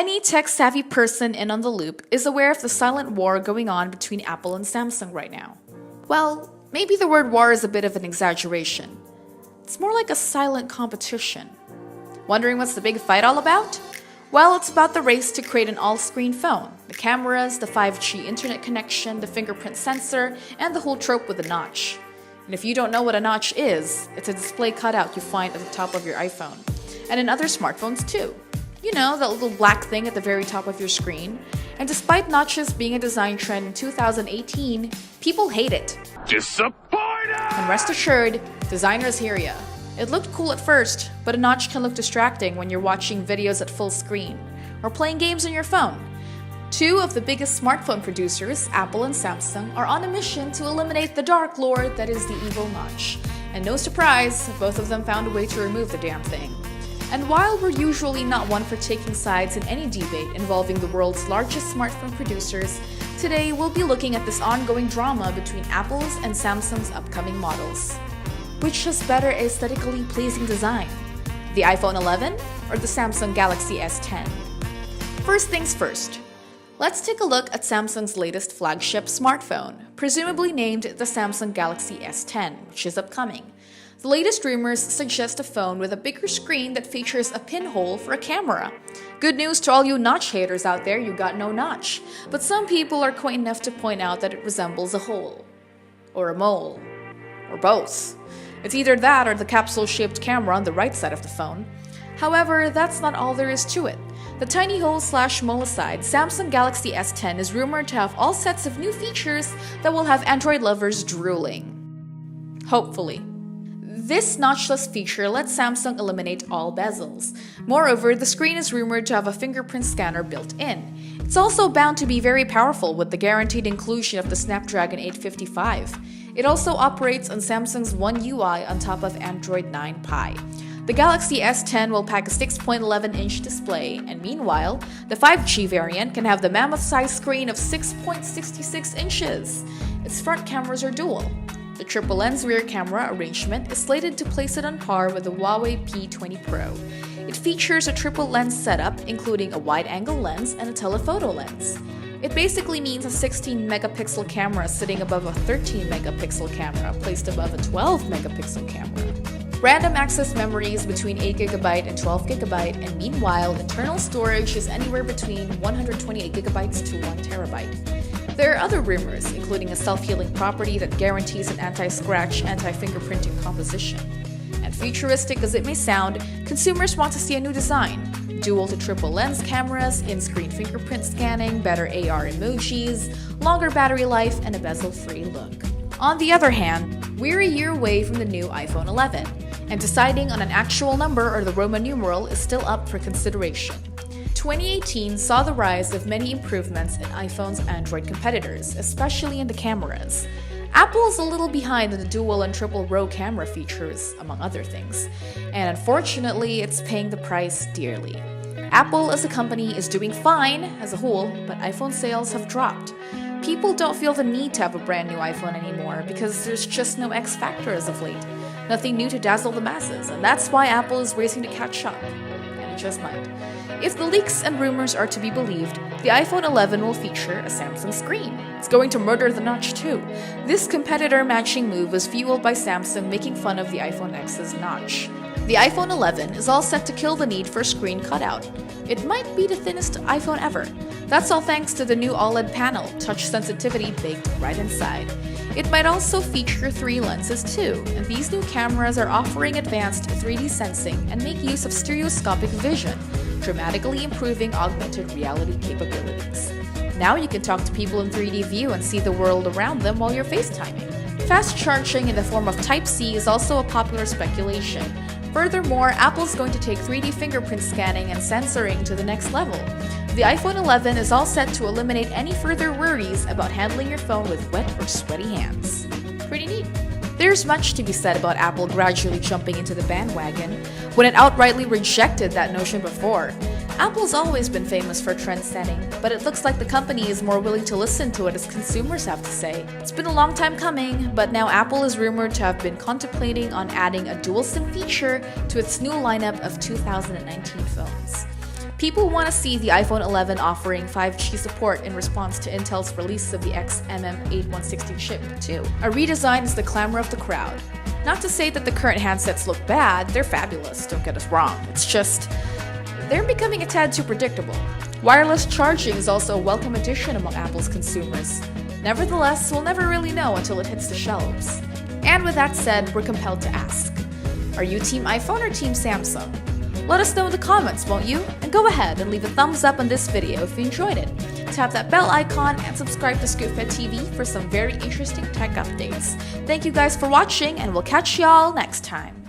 Any tech-savvy person in on the loop is aware of the silent war going on between Apple and Samsung right now. Well, maybe the word war is a bit of an exaggeration. It's more like a silent competition. Wondering what's the big fight all about? Well, it's about the race to create an all-screen phone. The cameras, the 5G internet connection, the fingerprint sensor, and the whole trope with a notch. And if you don't know what a notch is, it's a display cutout you find at the top of your iPhone. And in other smartphones too. You know, that little black thing at the very top of your screen. And despite notches being a design trend in 2018, people hate it. Disappointed! And rest assured, designers hear ya. It looked cool at first, but a notch can look distracting when you're watching videos at full screen or playing games on your phone. Two of the biggest smartphone producers, Apple and Samsung, are on a mission to eliminate the dark lord that is the evil notch. And no surprise, both of them found a way to remove the damn thing. And while we're usually not one for taking sides in any debate involving the world's largest smartphone producers, today we'll be looking at this ongoing drama between Apple's and Samsung's upcoming models. Which has better aesthetically pleasing design? The iPhone 11 or the Samsung Galaxy S10? First things first, let's take a look at Samsung's latest flagship smartphone, presumably named the Samsung Galaxy S10, which is upcoming. The latest rumors suggest a phone with a bigger screen that features a pinhole for a camera. Good news to all you notch haters out there, you got no notch. But some people are quaint enough to point out that it resembles a hole. Or a mole. Or both. It's either that or the capsule-shaped camera on the right side of the phone. However, that's not all there is to it. The tiny hole/mole aside, Samsung Galaxy S10 is rumored to have all sets of new features that will have Android lovers drooling. Hopefully. This notchless feature lets Samsung eliminate all bezels. Moreover, the screen is rumored to have a fingerprint scanner built in. It's also bound to be very powerful with the guaranteed inclusion of the Snapdragon 855. It also operates on Samsung's One UI on top of Android 9 Pie. The Galaxy S10 will pack a 6.11-inch display, and meanwhile, the 5G variant can have the mammoth-sized screen of 6.66 inches. Its front cameras are dual. The triple lens rear camera arrangement is slated to place it on par with the Huawei P20 Pro. It features a triple lens setup, including a wide-angle lens and a telephoto lens. It basically means a 16-megapixel camera sitting above a 13-megapixel camera placed above a 12-megapixel camera. Random access memory is between 8GB and 12GB, and meanwhile, internal storage is anywhere between 128GB to 1TB. There are other rumors, including a self-healing property that guarantees an anti-scratch, anti-fingerprinting composition. And futuristic as it may sound, consumers want to see a new design. Dual to triple lens cameras, in-screen fingerprint scanning, better AR emojis, longer battery life, and a bezel-free look. On the other hand, we're a year away from the new iPhone 11, and deciding on an actual number or the Roman numeral is still up for consideration. 2018 saw the rise of many improvements in iPhone's Android competitors, especially in the cameras. Apple's a little behind in the dual and triple row camera features, among other things, and unfortunately, it's paying the price dearly. Apple as a company is doing fine as a whole, but iPhone sales have dropped. People don't feel the need to have a brand new iPhone anymore because there's just no X factor as of late. Nothing new to dazzle the masses, and that's why Apple is racing to catch up. And it just might. If the leaks and rumors are to be believed, the iPhone 11 will feature a Samsung screen. It's going to murder the notch too. This competitor-matching move was fueled by Samsung making fun of the iPhone X's notch. The iPhone 11 is all set to kill the need for a screen cutout. It might be the thinnest iPhone ever. That's all thanks to the new OLED panel, touch sensitivity baked right inside. It might also feature 3 lenses too, and these new cameras are offering advanced 3D sensing and make use of stereoscopic vision, dramatically improving augmented reality capabilities. Now you can talk to people in 3D view and see the world around them while you're FaceTiming. Fast charging in the form of Type-C is also a popular speculation. Furthermore, Apple's going to take 3D fingerprint scanning and sensoring to the next level. The iPhone 11 is all set to eliminate any further worries about handling your phone with wet or sweaty hands. Pretty neat. There's much to be said about Apple gradually jumping into the bandwagon, when it outrightly rejected that notion before. Apple's always been famous for trend setting, but it looks like the company is more willing to listen to what its consumers have to say. It's been a long time coming, but now Apple is rumored to have been contemplating on adding a dual SIM feature to its new lineup of 2019 phones. People want to see the iPhone 11 offering 5G support in response to Intel's release of the XMM8116 chip too. A redesign is the clamor of the crowd. Not to say that the current handsets look bad, they're fabulous, don't get us wrong. It's just, they're becoming a tad too predictable. Wireless charging is also a welcome addition among Apple's consumers. Nevertheless, we'll never really know until it hits the shelves. And with that said, we're compelled to ask, are you Team iPhone or Team Samsung? Let us know in the comments, won't you? And go ahead and leave a thumbs up on this video if you enjoyed it. Tap that bell icon and subscribe to ScoopFed TV for some very interesting tech updates. Thank you guys for watching, and we'll catch y'all next time.